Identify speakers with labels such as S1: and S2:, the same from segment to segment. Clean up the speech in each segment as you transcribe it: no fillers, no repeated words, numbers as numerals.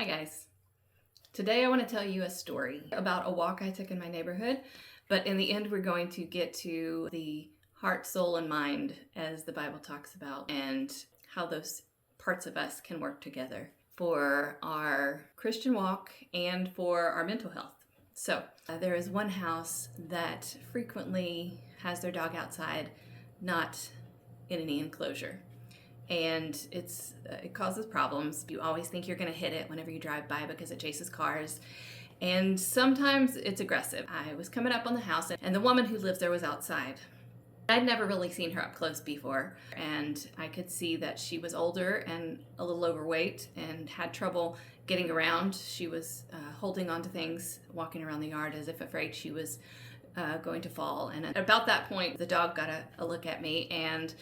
S1: Hi guys. Today I want to tell you a story about a walk I took in my neighborhood, but in the end we're going to get to the heart, soul, and mind as the Bible talks about and how those parts of us can work together for our Christian walk and for our mental health. So there is one house that frequently has their dog outside, not in any enclosure. And it causes problems. You always think you're going to hit it whenever you drive by because it chases cars. And sometimes it's aggressive. I was coming up on the house and the woman who lives there was outside. I'd never really seen her up close before, and I could see that she was older and a little overweight and had trouble getting around. She was holding on to things, walking around the yard as if afraid she was going to fall. And at about that point, the dog got a look at me and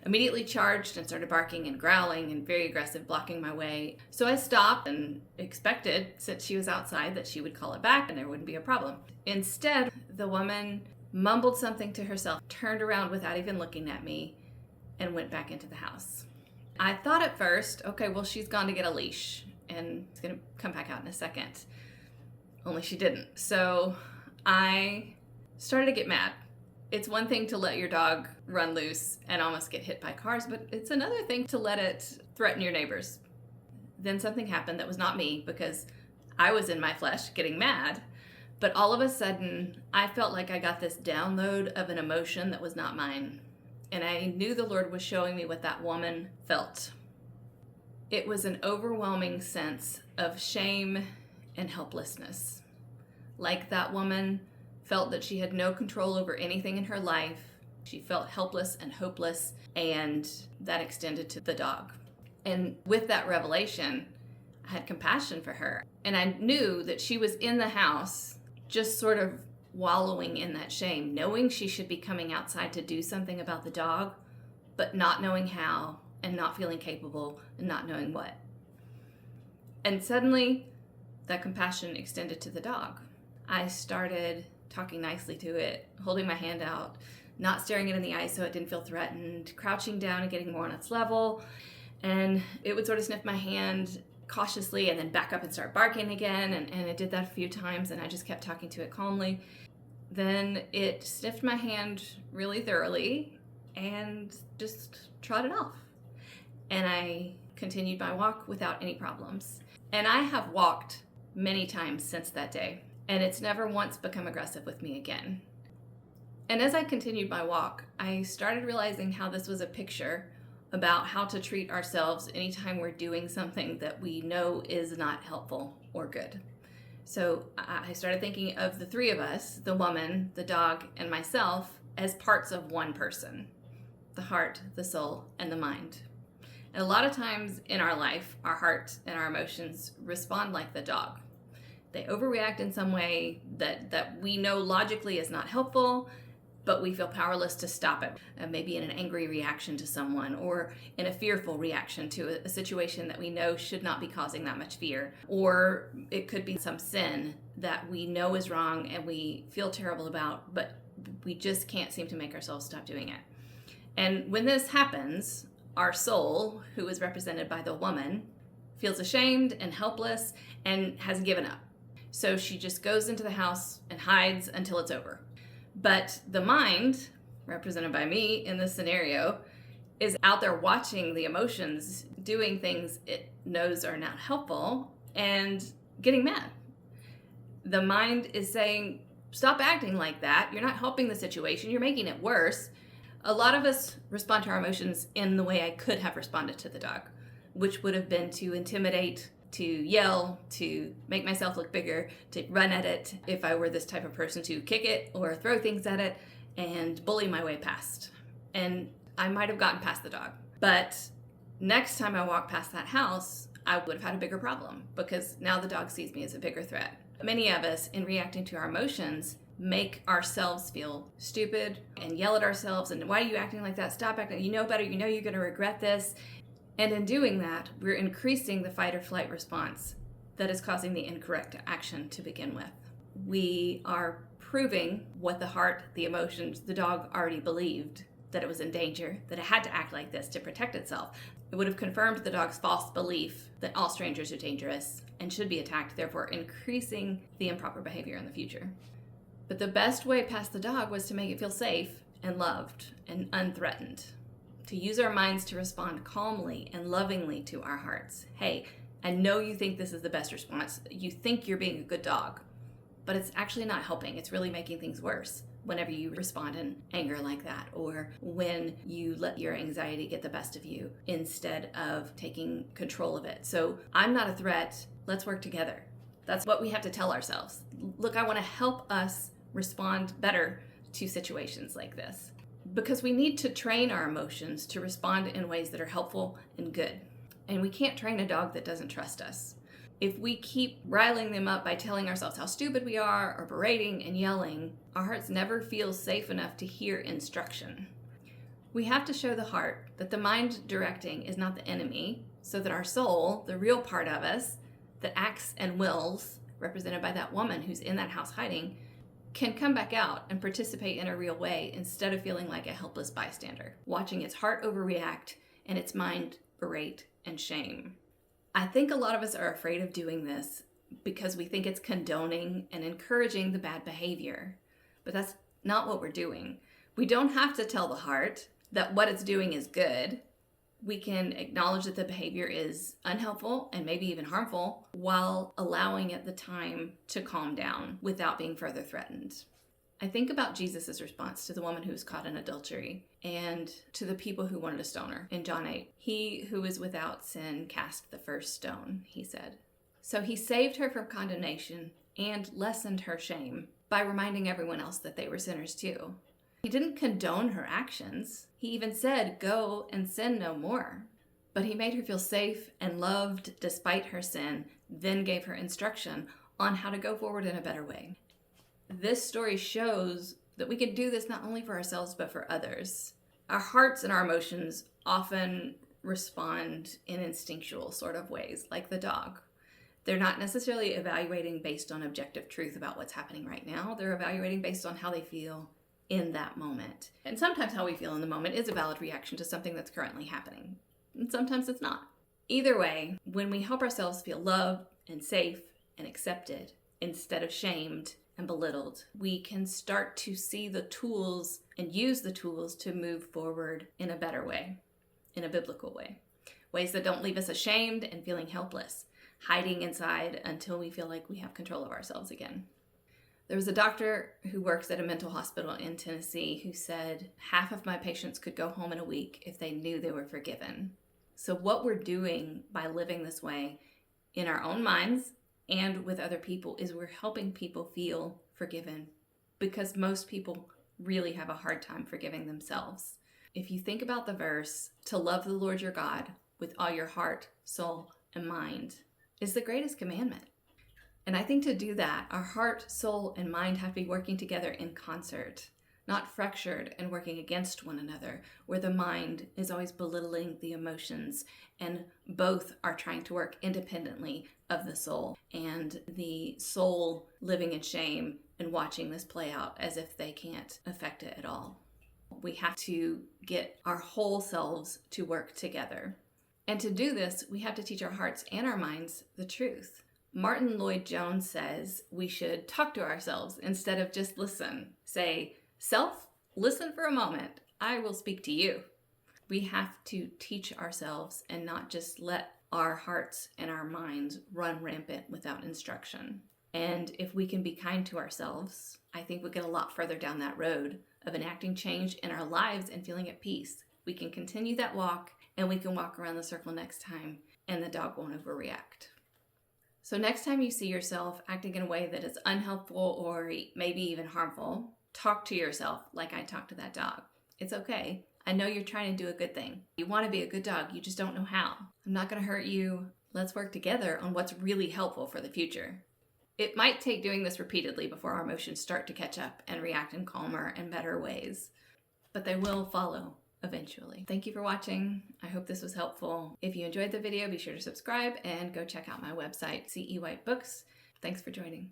S1: immediately charged and started barking and growling and very aggressive, blocking my way. So I stopped and expected, since she was outside, that she would call it back and there wouldn't be a problem. Instead, the woman mumbled something to herself, turned around without even looking at me, and went back into the house. I thought at first, okay, well, she's gone to get a leash and it's going to come back out in a second. Only she didn't. So I started to get mad. It's one thing to let your dog run loose and almost get hit by cars, but it's another thing to let it threaten your neighbors. Then something happened that was not me because I was in my flesh getting mad, but all of a sudden I felt like I got this download of an emotion that was not mine. And I knew the Lord was showing me what that woman felt. It was an overwhelming sense of shame and helplessness. Like that woman felt that she had no control over anything in her life. She felt helpless and hopeless, and that extended to the dog. And with that revelation, I had compassion for her. And I knew that she was in the house just sort of wallowing in that shame, knowing she should be coming outside to do something about the dog, but not knowing how and not feeling capable and not knowing what. And suddenly, that compassion extended to the dog. I started talking nicely to it, holding my hand out, not staring it in the eye so it didn't feel threatened, crouching down and getting more on its level. And it would sort of sniff my hand cautiously and then back up and start barking again. And it did that a few times, and I just kept talking to it calmly. Then it sniffed my hand really thoroughly and just trotted off. And I continued my walk without any problems. And I have walked many times since that day, and it's never once become aggressive with me again. And as I continued my walk, I started realizing how this was a picture about how to treat ourselves anytime we're doing something that we know is not helpful or good. So I started thinking of the three of us, the woman, the dog, and myself, as parts of one person: the heart, the soul, and the mind. And a lot of times in our life, our heart and our emotions respond like the dog. They overreact in some way that we know logically is not helpful, but we feel powerless to stop it. Maybe in an angry reaction to someone, or in a fearful reaction to a situation that we know should not be causing that much fear. Or it could be some sin that we know is wrong and we feel terrible about, but we just can't seem to make ourselves stop doing it. And when this happens, our soul, who is represented by the woman, feels ashamed and helpless and has given up. So she just goes into the house and hides until it's over. But the mind, represented by me in this scenario, is out there watching the emotions, doing things it knows are not helpful, and getting mad. The mind is saying, stop acting like that. You're not helping the situation. You're making it worse. A lot of us respond to our emotions in the way I could have responded to the dog, which would have been to intimidate, to yell, to make myself look bigger, to run at it if I were this type of person, to kick it or throw things at it and bully my way past. And I might have gotten past the dog. But next time I walk past that house, I would have had a bigger problem because now the dog sees me as a bigger threat. Many of us, in reacting to our emotions, make ourselves feel stupid and yell at ourselves and, why are you acting like that? Stop acting. You know better. You know you're going to regret this. And in doing that, we're increasing the fight or flight response that is causing the incorrect action to begin with. We are proving what the heart, the emotions, the dog already believed, that it was in danger, that it had to act like this to protect itself. It would have confirmed the dog's false belief that all strangers are dangerous and should be attacked, therefore increasing the improper behavior in the future. But the best way past the dog was to make it feel safe and loved and unthreatened. To use our minds to respond calmly and lovingly to our hearts. Hey, I know you think this is the best response. You think you're being a good dog, but it's actually not helping. It's really making things worse whenever you respond in anger like that, or when you let your anxiety get the best of you instead of taking control of it. So I'm not a threat. Let's work together. That's what we have to tell ourselves. Look, I want to help us respond better to situations like this, because we need to train our emotions to respond in ways that are helpful and good. And we can't train a dog that doesn't trust us. If we keep riling them up by telling ourselves how stupid we are or berating and yelling, our hearts never feel safe enough to hear instruction. We have to show the heart that the mind directing is not the enemy, so that our soul, the real part of us that acts and wills, represented by that woman who's in that house hiding, can come back out and participate in a real way instead of feeling like a helpless bystander, watching its heart overreact and its mind berate and shame. I think a lot of us are afraid of doing this because we think it's condoning and encouraging the bad behavior. But that's not what we're doing. We don't have to tell the heart that what it's doing is good. We can acknowledge that the behavior is unhelpful and maybe even harmful while allowing it the time to calm down without being further threatened. I think about Jesus' response to the woman who was caught in adultery and to the people who wanted to stone her in John 8. He who is without sin cast the first stone, he said. So he saved her from condemnation and lessened her shame by reminding everyone else that they were sinners too. He didn't condone her actions. He even said, "Go and sin no more." But he made her feel safe and loved despite her sin, then gave her instruction on how to go forward in a better way. This story shows that we can do this not only for ourselves, but for others. Our hearts and our emotions often respond in instinctual sort of ways, like the dog. They're not necessarily evaluating based on objective truth about what's happening right now. They're evaluating based on how they feel in that moment. And sometimes how we feel in the moment is a valid reaction to something that's currently happening. And sometimes it's not. Either way, when we help ourselves feel loved and safe and accepted instead of shamed and belittled, we can start to see the tools and use the tools to move forward in a better way, in a biblical way. Ways that don't leave us ashamed and feeling helpless, hiding inside until we feel like we have control of ourselves again. There was a doctor who works at a mental hospital in Tennessee who said, half of my patients could go home in a week if they knew they were forgiven. So what we're doing by living this way in our own minds and with other people is we're helping people feel forgiven, because most people really have a hard time forgiving themselves. If you think about the verse, to love the Lord your God with all your heart, soul, and mind is the greatest commandment. And I think to do that, our heart, soul, and mind have to be working together in concert, not fractured and working against one another, where the mind is always belittling the emotions and both are trying to work independently of the soul, and the soul living in shame and watching this play out as if they can't affect it at all. We have to get our whole selves to work together. And to do this, we have to teach our hearts and our minds the truth. Martin Lloyd-Jones says we should talk to ourselves instead of just listen. Say, "Self, listen for a moment. I will speak to you." We have to teach ourselves and not just let our hearts and our minds run rampant without instruction. And if we can be kind to ourselves, I think we'll get a lot further down that road of enacting change in our lives and feeling at peace. We can continue that walk, and we can walk around the circle next time, and the dog won't overreact. So next time you see yourself acting in a way that is unhelpful or maybe even harmful, talk to yourself like I talked to that dog. It's okay. I know you're trying to do a good thing. You want to be a good dog. You just don't know how. I'm not going to hurt you. Let's work together on what's really helpful for the future. It might take doing this repeatedly before our emotions start to catch up and react in calmer and better ways, but they will follow eventually. Thank you for watching. I hope this was helpful. If you enjoyed the video, be sure to subscribe and go check out my website, CE White Books. Thanks for joining.